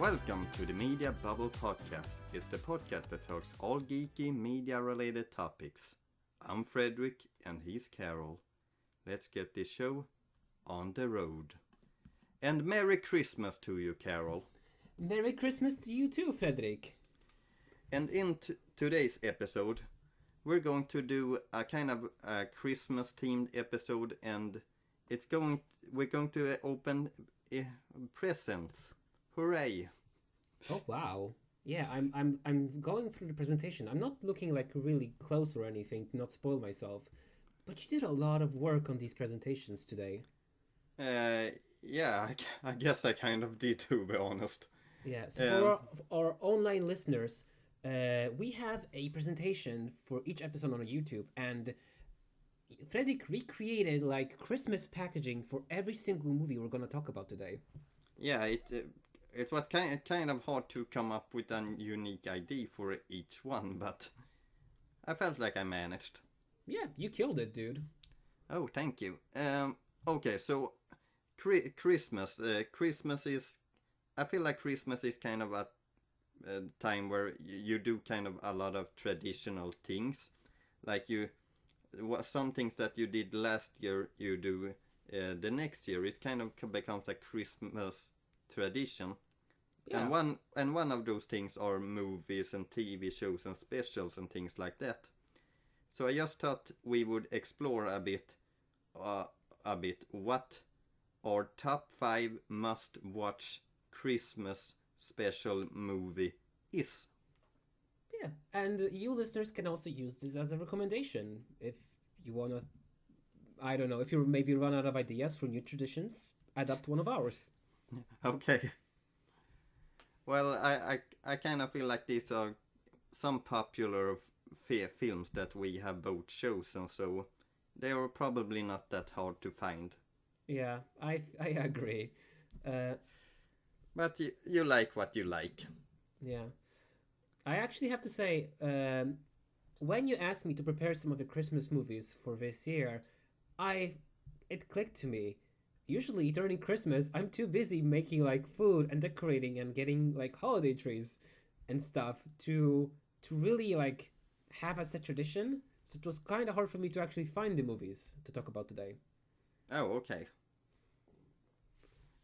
Welcome to the Media Bubble Podcast. It's the podcast that talks all geeky media-related topics. I'm Fredrik and he's Karol. Let's get this show on the road. And Merry Christmas to you, Karol. Merry Christmas to you too, Fredrik. And in today's episode, we're going to do a kind of a Christmas-themed episode, and we're going to open presents. Hooray! Oh wow! Yeah, I'm going through the presentation. I'm not looking like really close or anything to not spoil myself, but you did a lot of work on these presentations today. Yeah, I guess I kind of did, to be honest. Yeah. So for our online listeners, we have a presentation for each episode on YouTube, and Fredrik recreated like Christmas packaging for every single movie we're gonna talk about today. Yeah, it was kind of hard to come up with a unique idea for each one, but I felt like I managed. Yeah, you killed it, dude. Oh, thank you. Okay, so Christmas. Christmas is. I feel like Christmas is kind of a time where you do kind of a lot of traditional things, like some things that you did last year you do the next year. It kind of becomes a Christmas tradition. Yeah. And one of those things are movies and TV shows and specials and things like that. So I just thought we would explore a bit what our top 5 must-watch Christmas special movie is. Yeah, and you listeners can also use this as a recommendation if you wanna. I don't know, if you maybe run out of ideas for new traditions, adapt one of ours. Okay. Well, I kind of feel like these are some popular films that we have both chosen, so they are probably not that hard to find. Yeah, I agree. But you like what you like. Yeah. I actually have to say, when you asked me to prepare some of the Christmas movies for this year, it clicked to me. Usually during Christmas, I'm too busy making like food and decorating and getting like holiday trees and stuff to really like have a set tradition. So it was kind of hard for me to actually find the movies to talk about today. Oh, okay.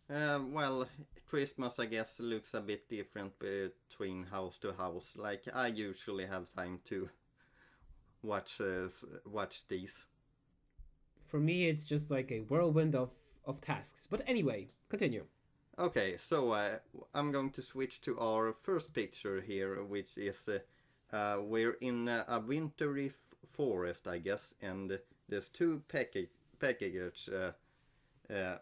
Well, Christmas, I guess, looks a bit different between house to house. Like, I usually have time to watch these. For me, it's just like a whirlwind of tasks. But anyway, continue. Okay, so I'm going to switch to our first picture here, which is we're in a wintry forest, I guess, and there's two packages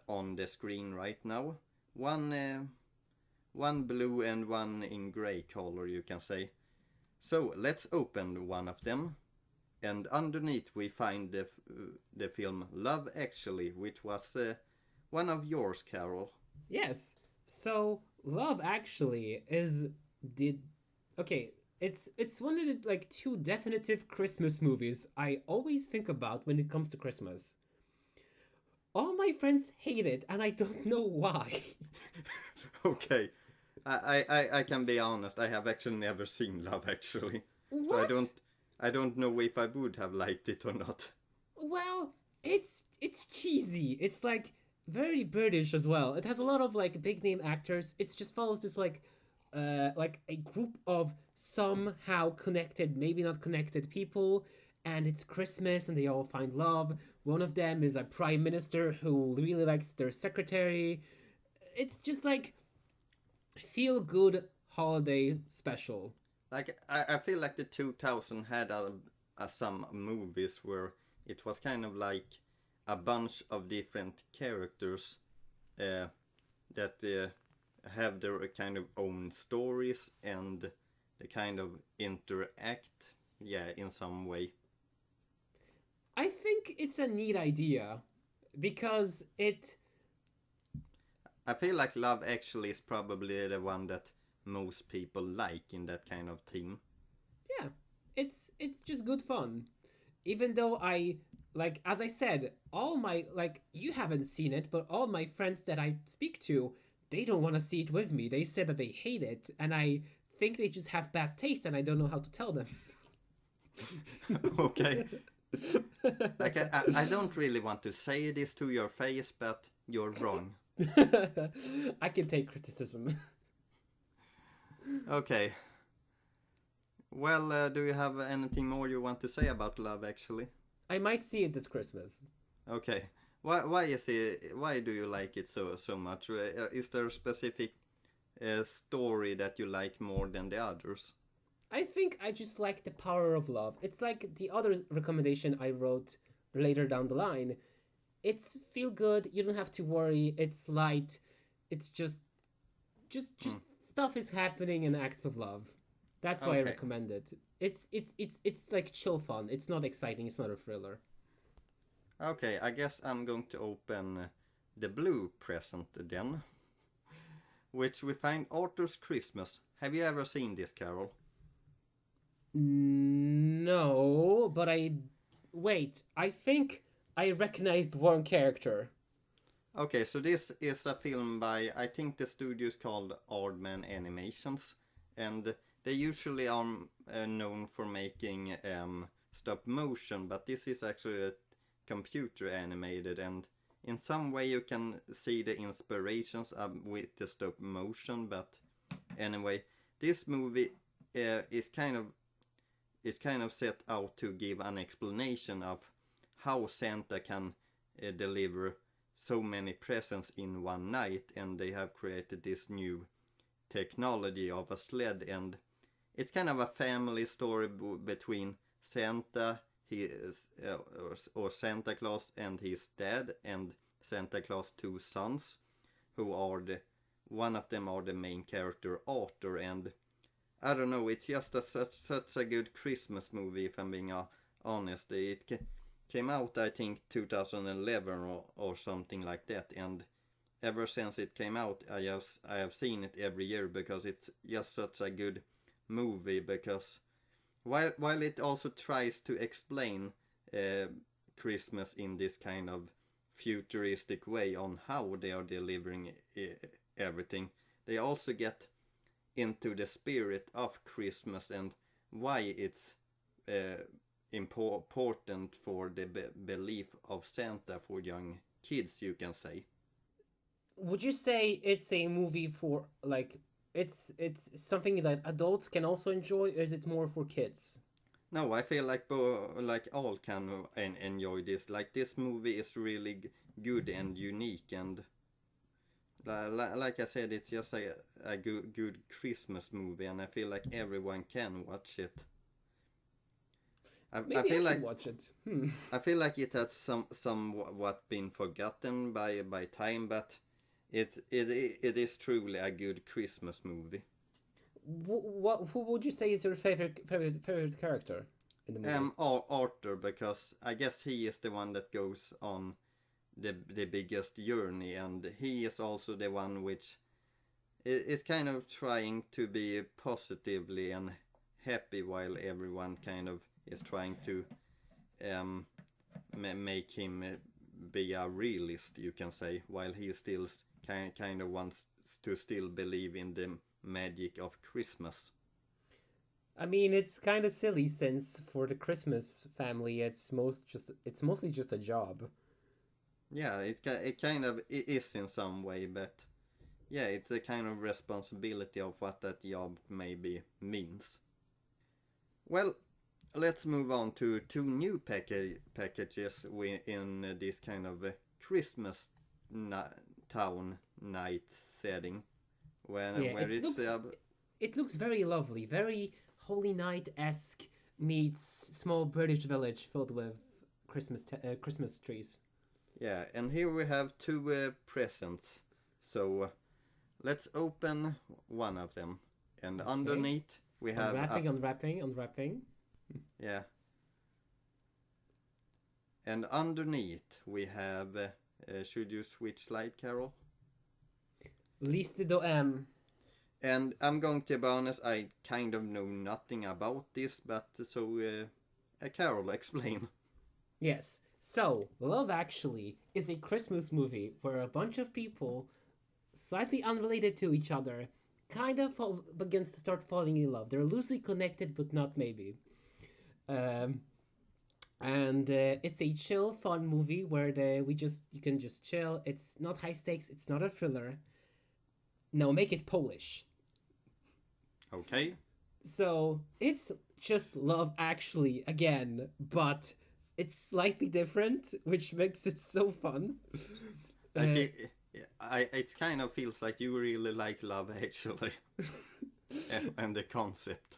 on the screen right now. One blue and one in gray color, you can say. So let's open one of them, and underneath we find the film Love Actually, which was one of yours, Karol. Yes. So Love Actually is it's one of the like 2 definitive Christmas movies I always think about when it comes to Christmas. All my friends hate it, and I don't know why. Okay. I can be honest, I have actually never seen Love Actually. What? So I don't know if I would have liked it or not. Well, it's cheesy. It's like very British as well. It has a lot of like big name actors. It just follows this like a group of somehow connected, maybe not connected people, and it's Christmas and they all find love. One of them is a prime minister who really likes their secretary. It's just like feel good holiday special. Like I feel like the 2000 had some movies where it was kind of like a bunch of different characters that have their kind of own stories and they kind of interact, in some way. I think it's a neat idea because I feel like Love Actually is probably the one that most people like in that kind of theme. Yeah, it's just good fun. Even though like as I said, all my, like, you haven't seen it, but all my friends that I speak to, they don't want to see it with me. They said that they hate it, and I think they just have bad taste, and I don't know how to tell them. Okay. Like I don't really want to say this to your face, but you're wrong. I can take criticism. Okay. Well, do you have anything more you want to say about Love Actually? I might see it this Christmas. Okay. Why do you like it so much? Is there a specific story that you like more than the others? I think I just like the power of love. It's like the other recommendation I wrote later down the line. It's feel good. You don't have to worry. It's light. It's just stuff is happening in acts of love. That's why I Okay. recommend it. It's like chill fun. It's not exciting. It's not a thriller. Okay, I guess I'm going to open the blue present then, which we find Arthur's Christmas. Have you ever seen this, Carol? No, but wait. I think I recognized one character. Okay, so this is a film by, I think the studio is called Aardman Animations, and they usually are known for making stop motion, but this is actually a computer animated, and in some way you can see the inspirations with the stop motion. But anyway, this movie is kind of set out to give an explanation of how Santa can deliver so many presents in one night, and they have created this new technology of a sled, and it's kind of a family story between Santa, or Santa Claus and his dad, and Santa Claus' two sons, who are one of them are the main character, Arthur. And I don't know, it's just such a good Christmas movie, if I'm being honest. It came out, I think, 2011 or something like that, and ever since it came out, I have seen it every year, because it's just such a good movie. Because while it also tries to explain Christmas in this kind of futuristic way on how they are delivering everything, they also get into the spirit of Christmas and why it's important for the belief of Santa for young kids, you can say. Would you say it's a movie for like it's something that adults can also enjoy, or is it more for kids? No, I feel like like all can enjoy this. Like, this movie is really good and unique, and like I said, it's just a good Christmas movie, and I feel like everyone can watch it. I Maybe I feel should like watch it. I feel like it has somewhat been forgotten by time, but it is truly a good Christmas movie. Who would you say is your favorite character in the movie? Arthur, because I guess he is the one that goes on the biggest journey, and he is also the one which is kind of trying to be positively and happy, while everyone kind of is trying to make him be a realist, you can say, while he still kind of wants to still believe in the magic of Christmas. I mean, it's kind of silly since for the Christmas family, it's mostly just a job. Yeah, it kind of it is in some way, but yeah, it's a kind of responsibility of what that job maybe means. Well, let's move on to two new packages in this kind of Christmas town night setting, Yeah, where it's it looks very lovely, very Holy Night-esque meets small British village filled with Christmas trees. yeah, and here we have two presents. So let's open one of them, and Okay. underneath we have Unwrapping. yeah, and underneath we have. Should you switch slide, Carol? Listy do M. And I'm going to be honest, I kind of know nothing about this, but so Carol, explain. Yes. So, Love Actually is a Christmas movie where a bunch of people slightly unrelated to each other, kind of begins to start falling in love. They're loosely connected, but not maybe. Um, and it's a chill, fun movie where you can just chill. It's not high stakes. It's not a thriller. No, make it Polish. Okay. So it's just Love Actually again, but it's slightly different, which makes it so fun. Like it kind of feels like you really like Love Actually, and the concept.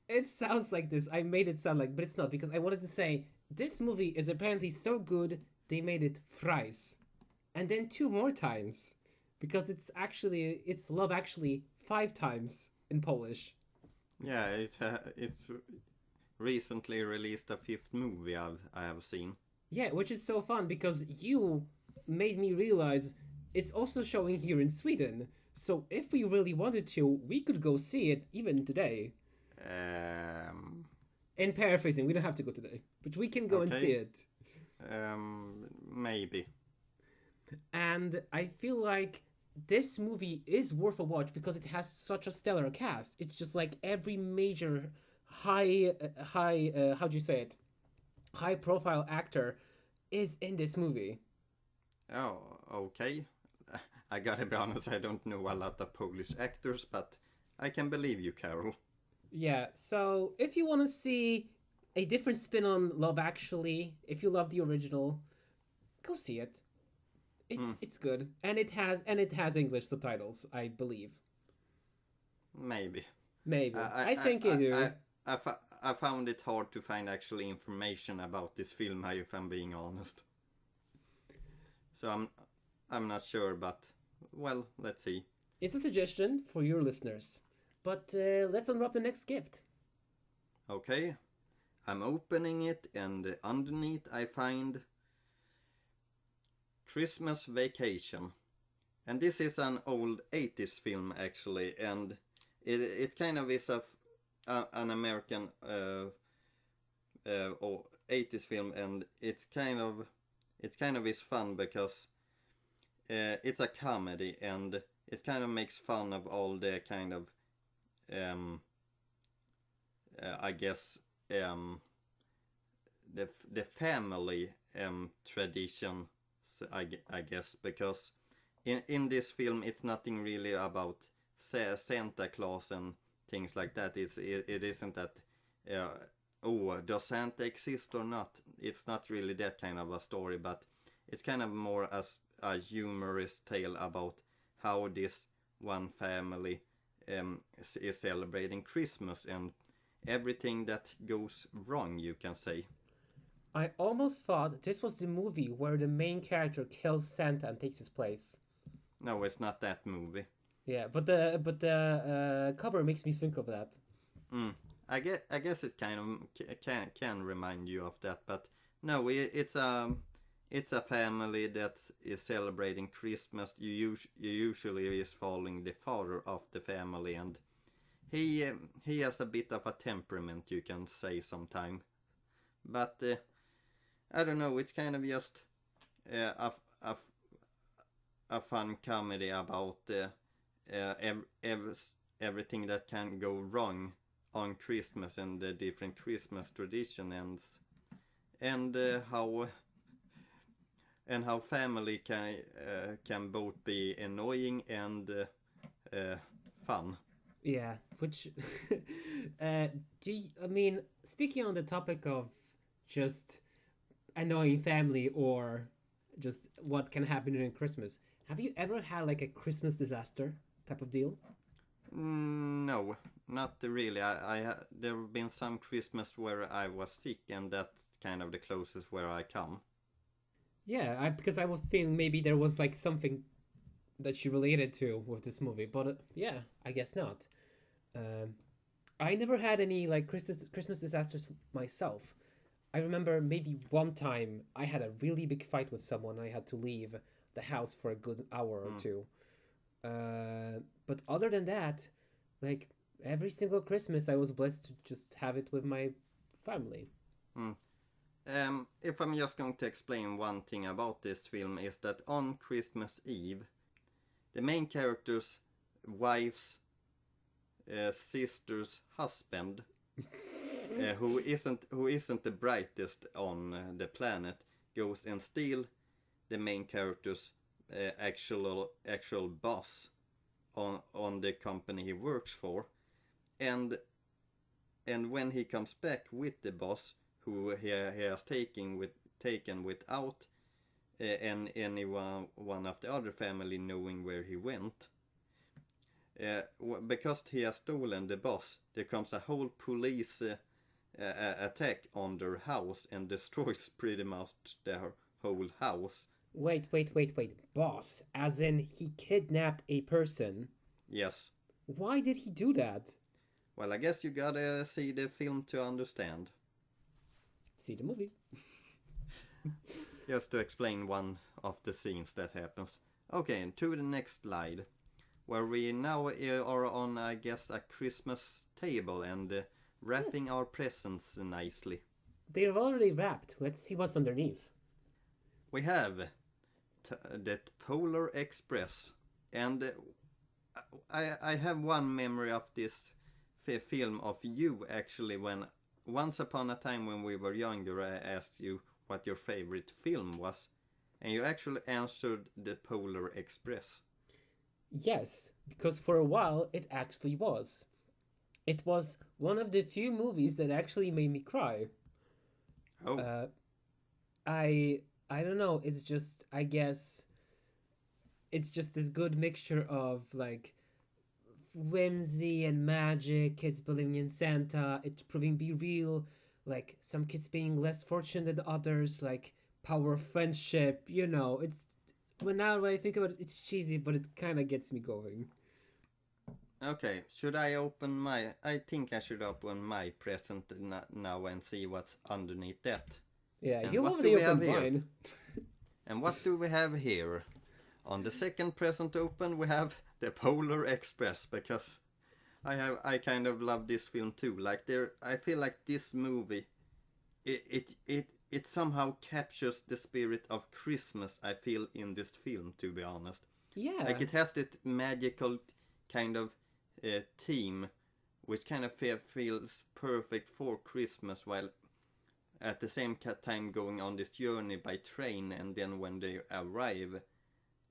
It sounds like this. I made it sound like, but it's not because I wanted to say this movie is apparently so good they made it thrice, and then two more times, because it's Love Actually 5 times in Polish. Yeah, it's recently released a fifth movie I have seen. Yeah, which is so fun because you made me realize it's also showing here in Sweden. So if we really wanted to, we could go see it even today. Um, In paraphrasing, we don't have to go today, but we can go and see it. Maybe. And I feel like this movie is worth a watch because it has such a stellar cast. It's just like every major how do you say it? High profile actor is in this movie. Oh, okay. I gotta be honest, I don't know a lot of Polish actors, but I can believe you, Karol. Yeah, so if you want to see a different spin on Love Actually, if you love the original, go see it. It's good, and it has English subtitles, I believe. Maybe. Maybe I think you do. I found it hard to find actually information about this film, if I'm being honest. So I'm not sure, but well, let's see. It's a suggestion for your listeners, but let's unwrap the next gift. Okay, I'm opening it, and underneath I find Christmas Vacation. And this is an old 80s film actually, and it kind of is an American 80s film, and it's kind of is fun because it's a comedy, and it kind of makes fun of all the kind of I guess the family tradition, I guess, because in this film it's nothing really about Santa Claus and things like that. It isn't that does Santa exist or not? It's not really that kind of a story, but it's kind of more as a humorous tale about how this one family is celebrating Christmas and everything that goes wrong, you can say. I almost thought this was the movie where the main character kills Santa and takes his place. No, it's not that movie. Yeah, but the cover makes me think of that. I guess it kind of can remind you of that, but no, it's a family that is celebrating Christmas. You usually is following the father of the family, and he has a bit of a temperament, you can say, sometime. But I don't know. It's kind of just a fun comedy about everything that can go wrong on Christmas and the different Christmas tradition ends, and how family can both be annoying and fun. Yeah, which I mean, speaking on the topic of just annoying family or just what can happen during Christmas, have you ever had like a Christmas disaster type of deal? No, not really. There have been some Christmas where I was sick, and that's kind of the closest where I come. Yeah, because I was feeling maybe there was like something that she related to with this movie, but yeah, I guess not. Um, I never had any like Christmas disasters myself. I remember maybe one time I had a really big fight with someone. I had to leave the house for a good hour or two. But other than that, like every single Christmas, I was blessed to just have it with my family. Mm. If I'm just going to explain one thing about this film is that on Christmas Eve, the main character's wife's sister's husband, who isn't the brightest on the planet, goes and steal the main character's actual boss on the company he works for, and when he comes back with the boss, who he has taken without anyone of the other family knowing where he went, because he has stolen the boss, there comes a whole police attack on their house and destroys pretty much their whole house. Wait. Boss, as in he kidnapped a person? Yes. Why did he do that? Well, I guess you gotta see the film to understand. See the movie. Just to explain one of the scenes that happens. Okay, and to the next slide, where we now are on, I guess, a Christmas table and wrapping our presents nicely. They're already wrapped. Let's see what's underneath. We have the Polar Express, and I have one memory of this film of you, actually, when once upon a time when we were younger I asked you what your favorite film was, and you actually answered the Polar Express. Yes, because for a while it actually was. It was one of the few movies that actually made me cry. Oh. I don't know, it's just, I guess, it's just this good mixture of, like, whimsy and magic, kids believing in Santa, it's proving be real, like, some kids being less fortunate than others, like, power of friendship, it's, when I think about it, it's cheesy, but it kind of gets me going. Okay, I think I should open my present now and see what's underneath that. Yeah, and you what already do we have opened here? mine. And what do we have here? On the second present open, we have the Polar Express, because I kind of love this film too. Like, I feel like this movie, it somehow captures the spirit of Christmas, I feel, in this film, to be honest. Yeah. Like, it has that magical kind of theme, which kind of feels perfect for Christmas, while at the same time going on this journey by train, and then when they arrive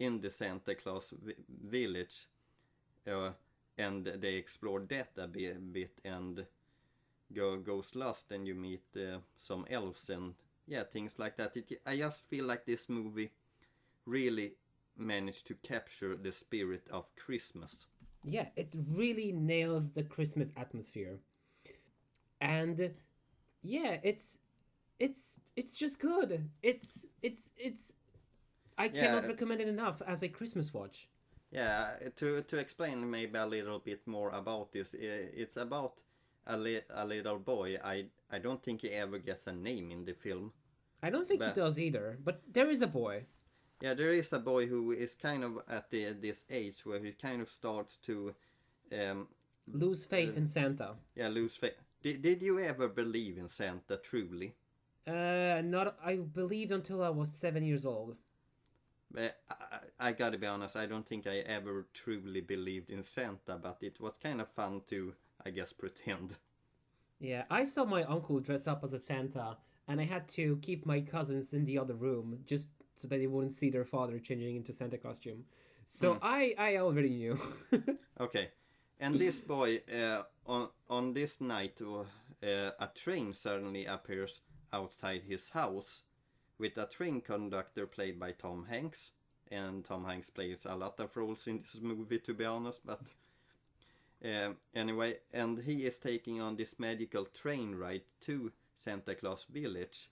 in the Santa Claus village, and they explore that a bit and goes lost, and you meet some elves and things like that. I just feel like this movie really managed to capture the spirit of Christmas. Yeah, it really nails the Christmas atmosphere. And yeah, it's just good. It's I cannot recommend it enough as a Christmas watch. Yeah, to explain maybe a little bit more about this, it's about a little boy. I don't think he ever gets a name in the film. I don't think he does either, but there is a boy. Yeah, there is a boy who is kind of at this age where he kind of starts to lose faith in Santa. Yeah, lose faith. Did you ever believe in Santa truly? Not. I believed until I was 7 years old. But I gotta be honest, I don't think I ever truly believed in Santa, but it was kind of fun to, I guess, pretend. Yeah, I saw my uncle dress up as a Santa, and I had to keep my cousins in the other room just so that they wouldn't see their father changing into Santa costume. So I already knew. Okay, and this boy, on this night, a train suddenly appears outside his house, with a train conductor played by Tom Hanks. And Tom Hanks plays a lot of roles in this movie, to be honest, but anyway, and he is taking on this magical train ride to Santa Claus Village,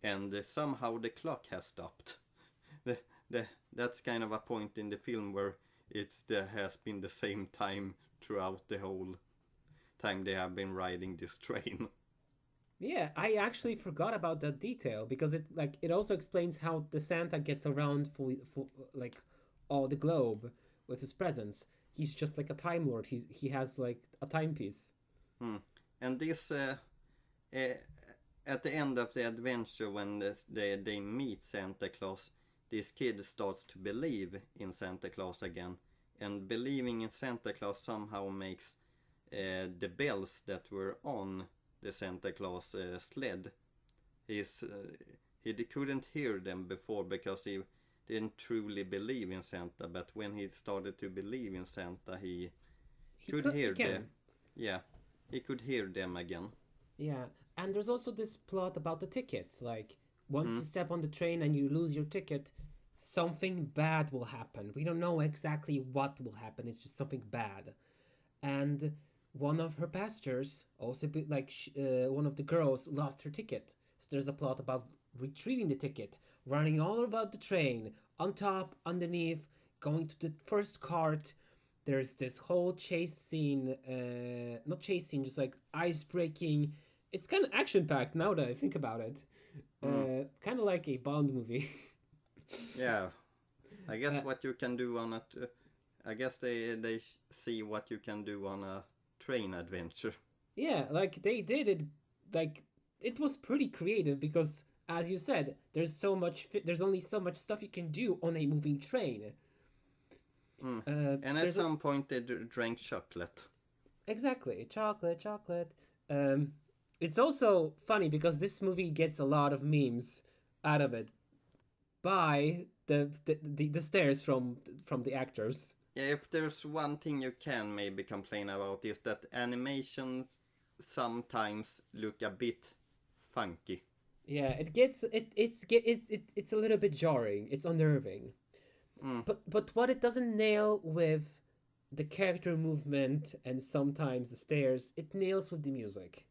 and somehow the clock has stopped. That's kind of a point in the film where has been the same time throughout the whole time they have been riding this train. Yeah, I actually forgot about that detail because it also explains how the Santa gets around for like all the globe with his presents. He's just like a Time Lord. He has like a timepiece. And this at the end of the adventure, when they meet Santa Claus, this kid starts to believe in Santa Claus again, and believing in Santa Claus somehow makes the bells that were on the Santa Claus sled, he couldn't hear them before because he didn't truly believe in Santa, but when he started to believe in Santa, he could hear them. Yeah, he could hear them again. Yeah, and there's also this plot about the ticket. Like, once you step on the train and you lose your ticket, something bad will happen. We don't know exactly what will happen. It's just something bad. And one of her passengers, also one of the girls, lost her ticket. So there's a plot about retrieving the ticket, running all about the train, on top, underneath, going to the first cart. There's this whole chase scene, not chase scene, just like ice breaking. It's kind of action packed now that I think about it. Kind of like a Bond movie. Yeah, I guess what you can do on it. I guess they see what you can do on a train adventure. Yeah, like they did it. Like it was pretty creative because, as you said, there's only so much stuff you can do on a moving train. And at some point they drank chocolate. Exactly, chocolate. It's also funny because this movie gets a lot of memes out of it by the stares from the actors. Yeah, if there's one thing you can maybe complain about is that animations sometimes look a bit funky. Yeah, it's a little bit jarring. It's unnerving. But what it doesn't nail with the character movement and sometimes the stares, it nails with the music.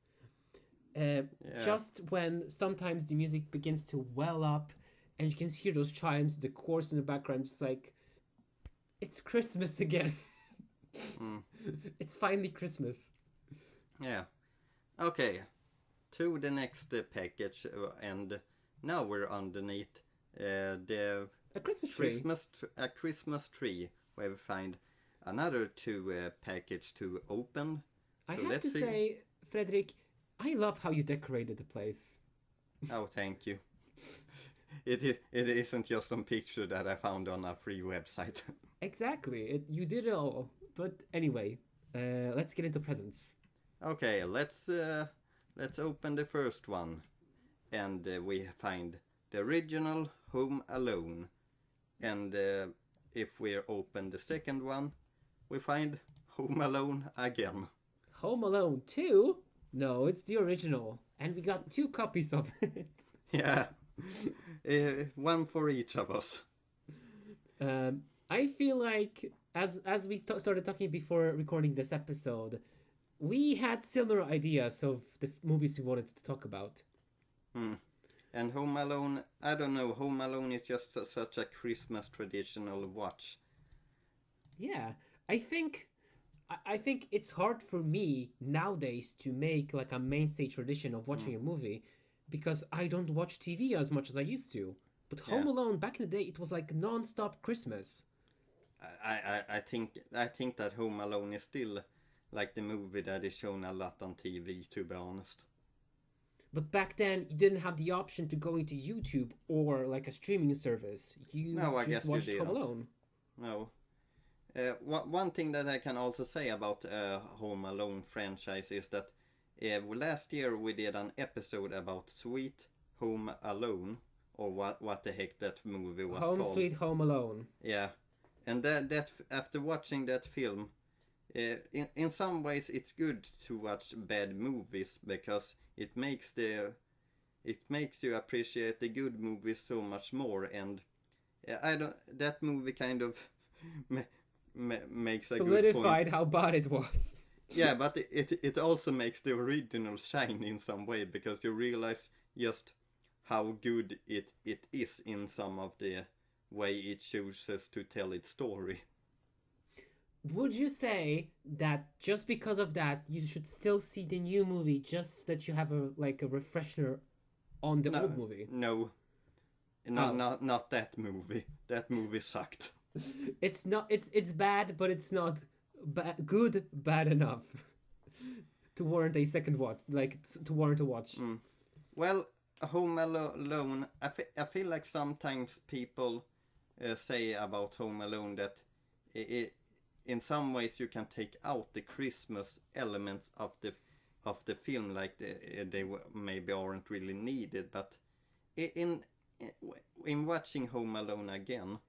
Just when sometimes the music begins to well up and you can hear those chimes, the chorus in the background, just like, it's Christmas again. It's finally Christmas. Yeah. Okay. To the next package, and now we're underneath a Christmas tree. A Christmas tree, where we find another two package to open. So I have to say, Fredrik, I love how you decorated the place. Oh, thank you. It isn't just some picture that I found on a free website. Exactly, you did it all. But anyway, let's get into presents. Okay, let's open the first one, and we find the original Home Alone, and if we open the second one, we find Home Alone again. Home Alone 2? No, it's the original, and we got 2 copies of it. Yeah, one for each of us. I feel like as we started talking before recording this episode, we had similar ideas of the movies we wanted to talk about. And Home Alone, I don't know, Home Alone is just such a Christmas traditional watch. Yeah, I think it's hard for me nowadays to make like a mainstay tradition of watching a movie because I don't watch TV as much as I used to. But Home Alone, back in the day, it was like non-stop Christmas. I think that Home Alone is still like the movie that is shown a lot on TV, to be honest. But back then, you didn't have the option to go into YouTube or like a streaming service. I guess watched you didn't. Home Alone. No. One thing that I can also say about Home Alone franchise is that last year we did an episode about Sweet Home Alone, or what the heck that movie was called. Home Sweet Home Alone. Yeah, and that after watching that film, in some ways it's good to watch bad movies because it makes you appreciate the good movies so much more, and that movie kind of makes a solidified good point. How bad it was. Yeah, but it also makes the original shine in some way because you realize just how good it is in some of the way it chooses to tell its story. Would you say that just because of that, you should still see the new movie just that you have a refresher on the old movie? No. Not that movie. That movie sucked. It's not. It's bad, but it's not bad enough to warrant a second watch. To warrant a watch. Well, Home Alone. I feel like sometimes people say about Home Alone that in some ways you can take out the Christmas elements of the film, like they maybe aren't really needed. But in in watching Home Alone again,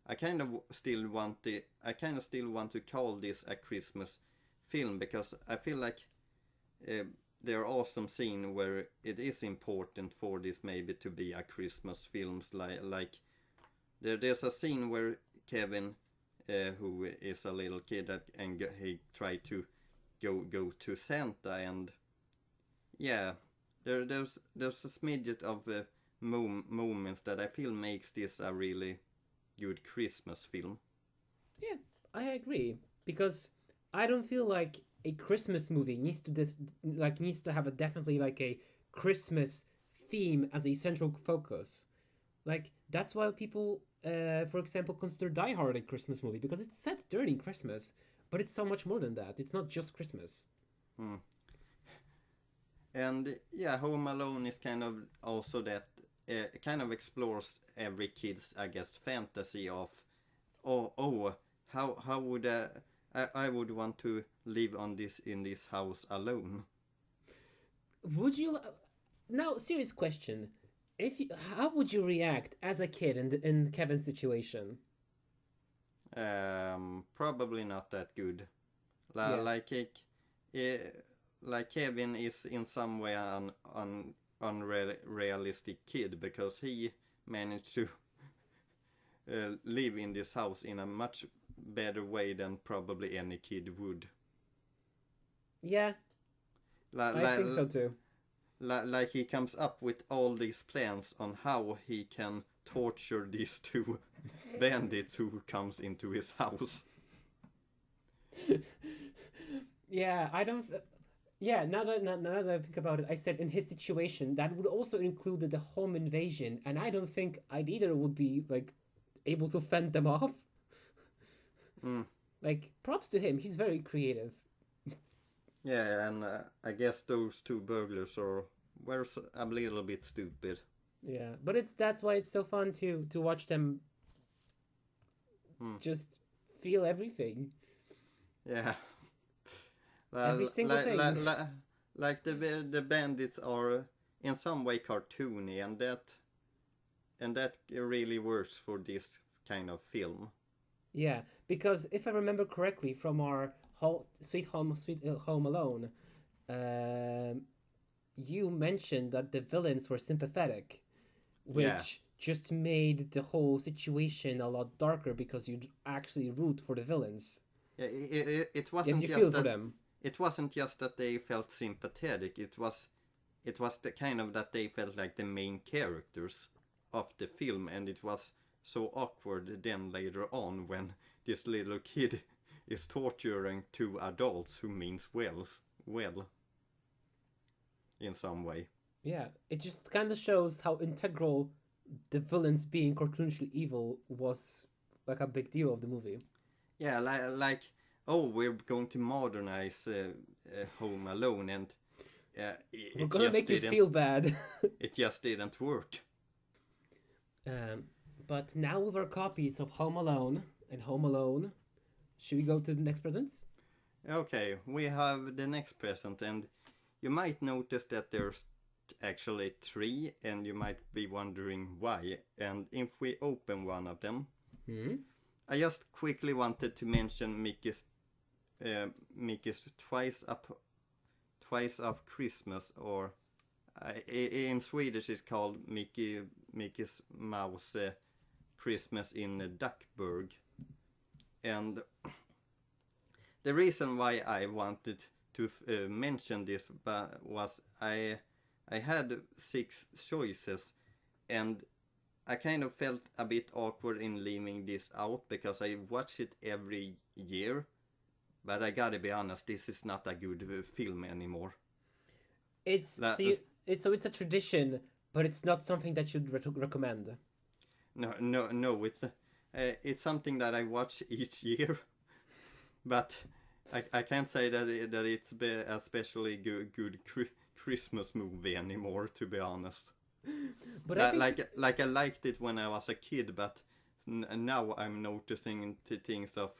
I kind of still want to call this a Christmas film, because I feel like there are some scenes where it is important for this maybe to be a Christmas film. Like there's a scene where Kevin, who is a little kid, and he tried to go to Santa, and yeah, there's a smidget of moments that I feel makes this a really good Christmas film. Yeah, I agree, because I don't feel like a Christmas movie needs to have a definitely like a Christmas theme as a central focus. Like that's why people, for example, consider Die Hard a Christmas movie, because it's set during Christmas, but it's so much more than that. It's not just Christmas. Hmm. And yeah, Home Alone is kind of also that kind of explores every kid's, I guess, fantasy of, how would I would want to live in this house alone. Would you now? Serious question. How would you react as a kid in Kevin's situation? Probably not that good. Yeah. Like Kevin is in some way an unrealistic kid, because he managed to live in this house in a much better way than probably any kid would. Yeah, I think so too. Like he comes up with all these plans on how he can torture these two bandits who comes into his house. Yeah, I don't. Yeah, now that I think about it, I said in his situation that would also include the home invasion, and I don't think I'd either would be like able to fend them off. Mm. Like props to him, he's very creative. Yeah, and I guess those two burglars were a little bit stupid. Yeah, but that's why it's so fun to watch them just feel everything. Yeah. Every single thing. Like the bandits are in some way cartoony, and that really works for this kind of film. Yeah, because if I remember correctly from our Sweet Home Alone, you mentioned that the villains were sympathetic, which just made the whole situation a lot darker because you'd actually root for the villains. Yeah, it wasn't you just feel that for them. It wasn't just that they felt sympathetic. It was the kind of that they felt like the main characters of the film, and it was so awkward then later on when this little kid is torturing two adults who means well in some way. Yeah, it just kind of shows how integral the villains being cartoonishly evil was, like a big deal of the movie. Yeah, like we're going to modernize Home Alone, and we're gonna make you feel bad. It just didn't work. But now with our copies of Home Alone and Home Alone, should we go to the next presents? Okay, we have the next present, and you might notice that there's actually 3, and you might be wondering why. And if we open one of them, I just quickly wanted to mention Mickey's Twice of Christmas, or in Swedish it's called Mickey's Mouse Christmas in Duckburg. And the reason why I wanted to mention this was I had 6 choices, and I kind of felt a bit awkward in leaving this out because I watch it every year. But I gotta be honest, this is not a good film anymore. It's a tradition, but it's not something that you'd recommend. No, it's something that I watch each year, but I can't say that it's a especially good Christmas movie anymore, to be honest. But I liked it when I was a kid, but now I'm noticing things of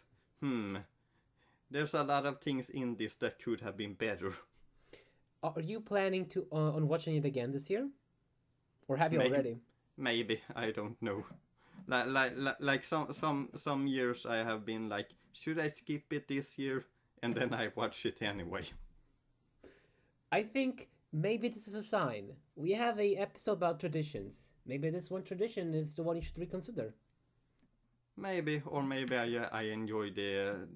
there's a lot of things in this that could have been better. Are you planning to on watching it again this year, or have you Maybe, already? maybe I don't know. Like some years I have been like, should I skip it this year? And then I watch it anyway. I think maybe this is a sign. We have a episode about traditions. Maybe this one tradition is the one you should reconsider. Maybe, or maybe I enjoy the,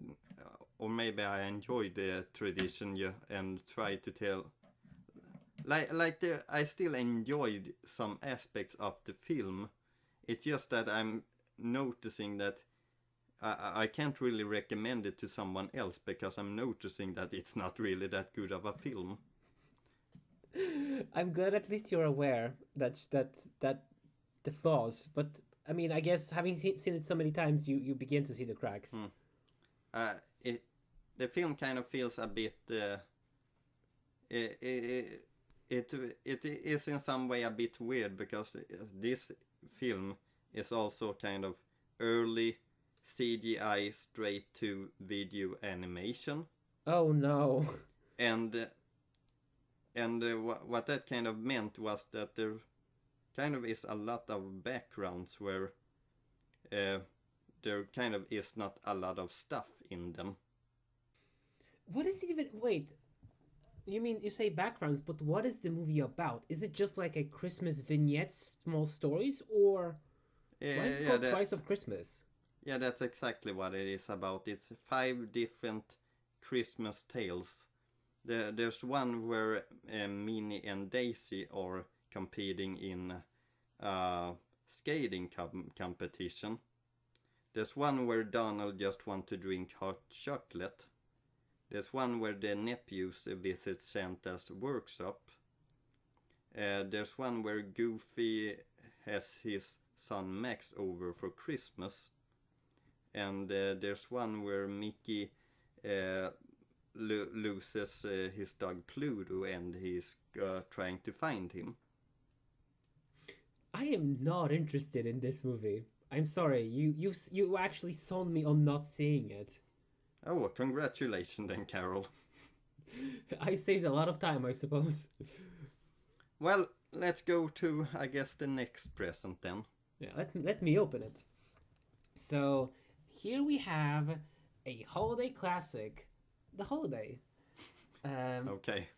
or maybe I enjoy the tradition, yeah, and try to tell. I still enjoyed some aspects of the film. It's just that I'm noticing that I can't really recommend it to someone else because I'm noticing that it's not really that good of a film. I'm glad at least you're aware that the flaws. But I mean, I guess having seen it so many times, you begin to see the cracks. Uh, it the film kind of feels a bit. It is in some way a bit weird because this film is also kind of early CGI straight to video animation. Oh no. And what that kind of meant was that there kind of is a lot of backgrounds where there kind of is not a lot of stuff in them. What is it even? Wait. You mean you say backgrounds, but what is the movie about? Is it just like a Christmas vignettes, small stories, or why is it called Twice of Christmas? Yeah, that's exactly what it is about. It's 5 different Christmas tales. There's one where Minnie and Daisy are competing in a skating competition. There's one where Donald just wants to drink hot chocolate. There's one where the nephews visit Santa's workshop. There's one where Goofy has his son Max over for Christmas. And there's one where Mickey loses his dog Pluto and he's trying to find him. I am not interested in this movie. I'm sorry. You actually sold me on not seeing it. Oh, congratulations then, Karol. I saved a lot of time, I suppose. Well, let's go to, I guess, the next present then. Yeah, let me open it. So, here we have a holiday classic, The Holiday. Okay.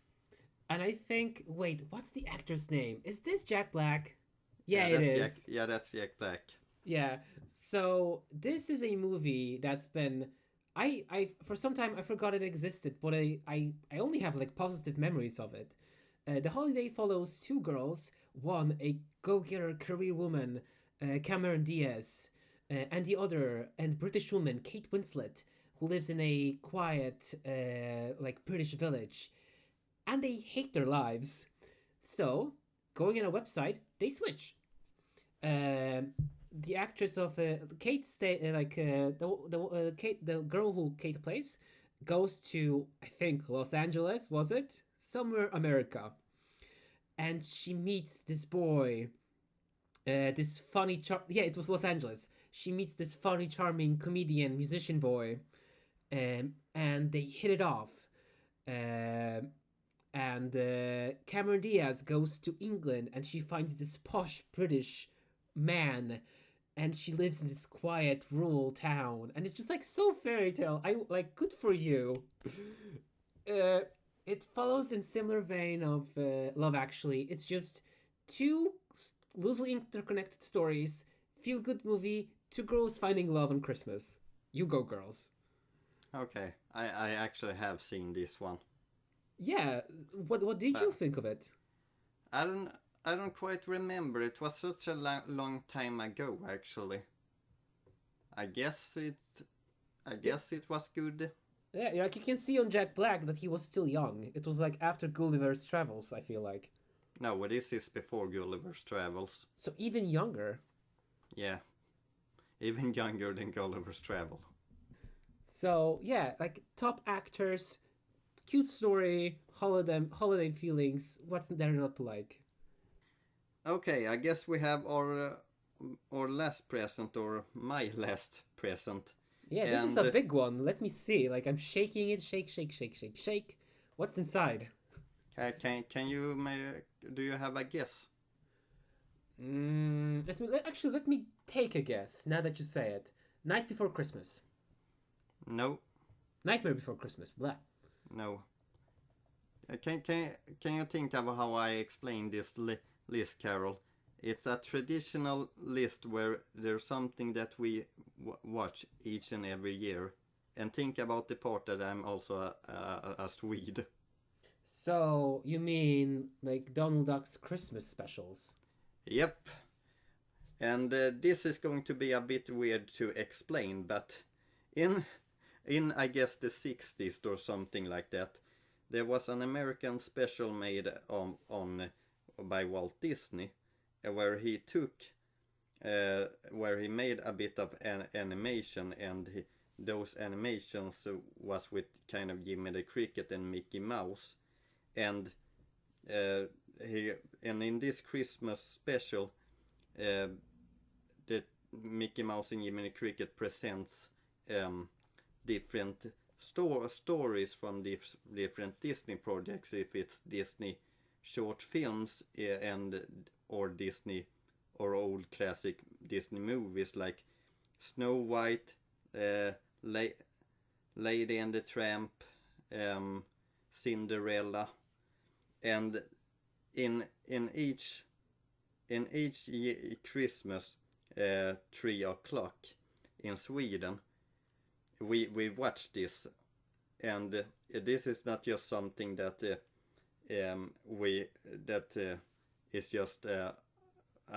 And I think, wait, what's the actor's name? Is this Jack Black? Yeah, it is. That's Jack Black. Yeah. So, this is a movie that's been I for some time I forgot it existed, but I only have like positive memories of it. The Holiday follows 2 girls, one a go-getter career woman, Cameron Diaz, and the other and British woman Kate Winslet, who lives in a quiet like British village, and they hate their lives. So, going on a website, they switch. The actress of Kate the girl who Kate plays goes to, I think, Los Angeles, was it? Somewhere America. And she meets this boy, this funny yeah, it was Los Angeles. She meets this funny charming comedian musician boy, and they hit it off. And Cameron Diaz goes to England and she finds this posh British man, and she lives in this quiet rural town, and it's just like so fairy tale. I like, good for you. It follows in similar vein of Love Actually. It's just 2 loosely interconnected stories, feel good movie, 2 girls finding love on Christmas. You go, girls. Okay, I actually have seen this one. Yeah, what did you think of it? I don't quite remember. It was such a long time ago, actually. I guess it was good. Yeah, like you can see on Jack Black that he was still young. It was like after Gulliver's Travels, I feel like. No, this is before Gulliver's Travels. So even younger. Yeah, even younger than Gulliver's Travel. So yeah, like top actors, cute story, holiday feelings. What's there not to like? Okay, I guess we have our last present, or my last present. Yeah, this is And a big one. Let me see. Like I'm shaking it, shake, shake, shake, shake, shake. What's inside? can you do you have a guess? Actually let me take a guess. Now that you say it, Night Before Christmas, No, Nightmare Before Christmas. Blah. no. Can you think of how I explain this list, Carol? It's a traditional list where there's something that we watch each and every year. And think about the part that I'm also a Swede. So you mean like Donald Duck's Christmas specials? Yep. And this is going to be a bit weird to explain, but in in I guess the 60s or something like that, there was an American special made on by Walt Disney, where he took where he made a bit of animation, and those animations was with kind of Jimmy the Cricket and Mickey Mouse, and uh, he and in this Christmas special, uh, the Mickey Mouse and Jimmy the Cricket presents different stories from different Disney projects, if it's Disney short films and or Disney or old classic Disney movies like Snow White, Lady and the Tramp, Cinderella, and in each Christmas 3 o'clock in Sweden, we watch this, and this is not just something that we that is just a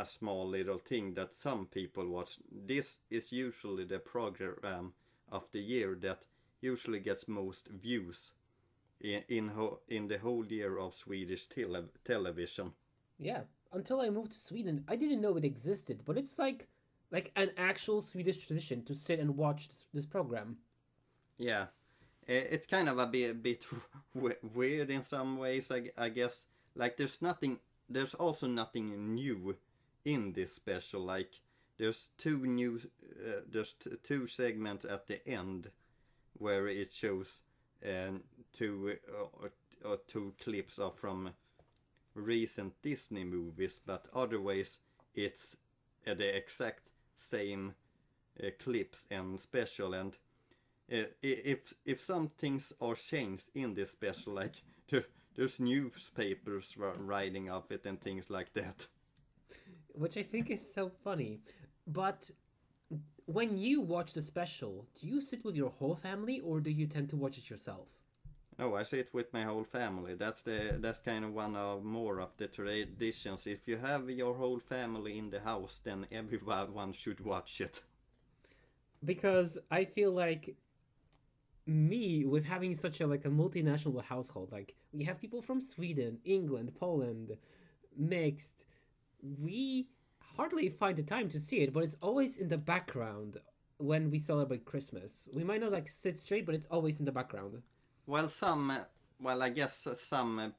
small little thing that some people watch. This is usually the program of the year that usually gets most views in the whole year of Swedish television. Yeah. Until I moved to Sweden, I didn't know it existed, but it's like an actual Swedish tradition to sit and watch this program. Yeah, it's kind of a bit weird in some ways, I guess. Like there's also nothing new in this special. Like there's two segments at the end where it shows two two clips of from recent Disney movies, but otherwise it's the exact same clips and special. And if some things are changed in this special, like there's newspapers writing of it and things like that. Which I think is so funny. But when you watch the special, do you sit with your whole family or do you tend to watch it yourself? No, I sit with my whole family. That's kind of one of more of the traditions. If you have your whole family in the house, then everyone should watch it. Because I feel like me with having such a like a multinational household, like we have people from Sweden, England, Poland, mixed. We hardly find the time to see it, but it's always in the background when we celebrate Christmas. We might not like sit straight, but it's always in the background. Well, I guess some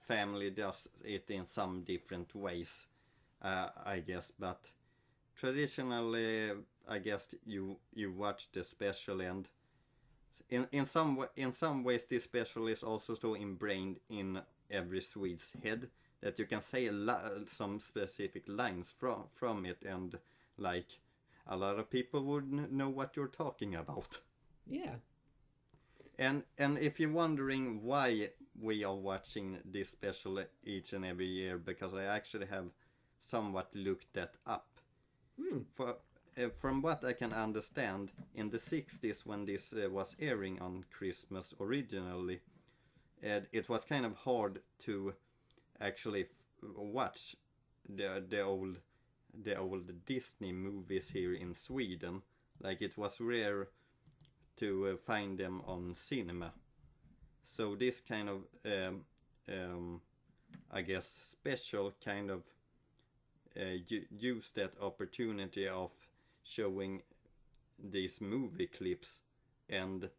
family does it in some different ways. I guess, but traditionally, I guess you watch the special, and in some ways, this special is also so ingrained in every Swede's head that you can say some specific lines from it, and like a lot of people would know what you're talking about. Yeah. And if you're wondering why we are watching this special each and every year, because I actually have somewhat looked that up. Hmm. From what I can understand, in the 60s when this was airing on Christmas originally, it was kind of hard to actually watch the old Disney movies here in Sweden. Like it was rare to find them on cinema. So this kind of I guess special kind of use that opportunity of showing these movie clips, and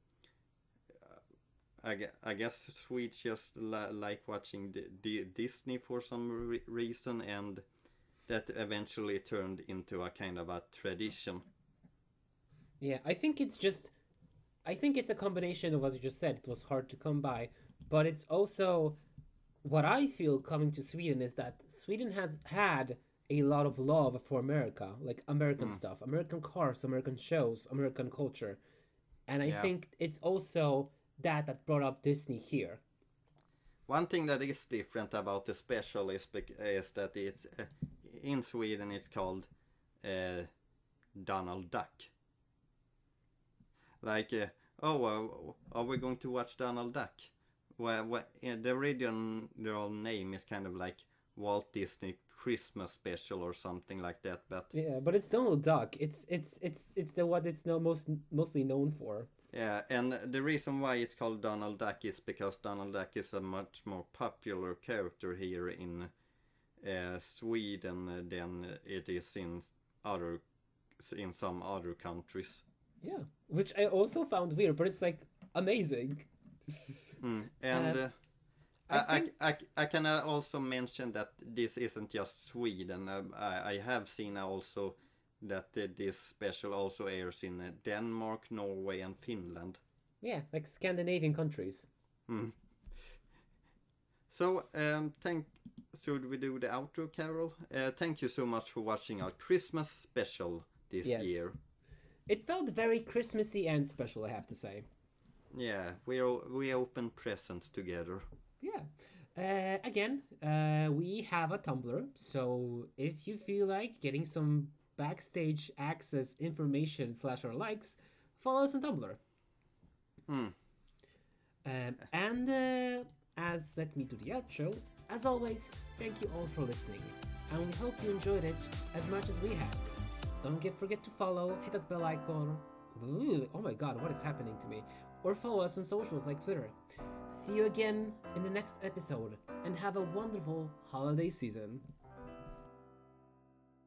I guess Swedes just like watching the Disney for some reason, and that eventually turned into a kind of a tradition. Yeah, I think it's a combination of what you just said. It was hard to come by, but it's also what I feel coming to Sweden is that Sweden has had a lot of love for America, like American Mm, stuff, American cars, American shows, American culture. And I yeah. think it's also that brought up Disney here. One thing that is different about the special is that it's in Sweden it's called uh, Donald Duck. Like, are we going to watch Donald Duck? The original name is kind of like Walt Disney Christmas Special or something like that. But Yeah, but it's Donald Duck. It's the what it's no mostly known for. yeah, and the reason why it's called Donald Duck is because Donald Duck is a much more popular character here in Sweden than it is other in some other countries. Yeah, which I also found weird, but it's like amazing. And Um, I think I can also mention that this isn't just Sweden. I have seen also that this special also airs in Denmark, Norway, and Finland. yeah, like Scandinavian countries. Mm. So, should we do the outro, Carol? Thank you so much for watching our Christmas special this Yes. year. It felt very Christmassy and special, I have to say. Yeah, we open presents together. Yeah. Again, we have a Tumblr, so if you feel like getting some backstage access information slash our likes, follow us on Tumblr. Mm. And as let me do the outro, as always, thank you all for listening, and we hope you enjoyed it as much as we have. Don't forget to follow, hit that bell icon. Ooh, oh my god, what is happening to me? Or follow us on socials like Twitter. See you again in the next episode, and have a wonderful holiday season.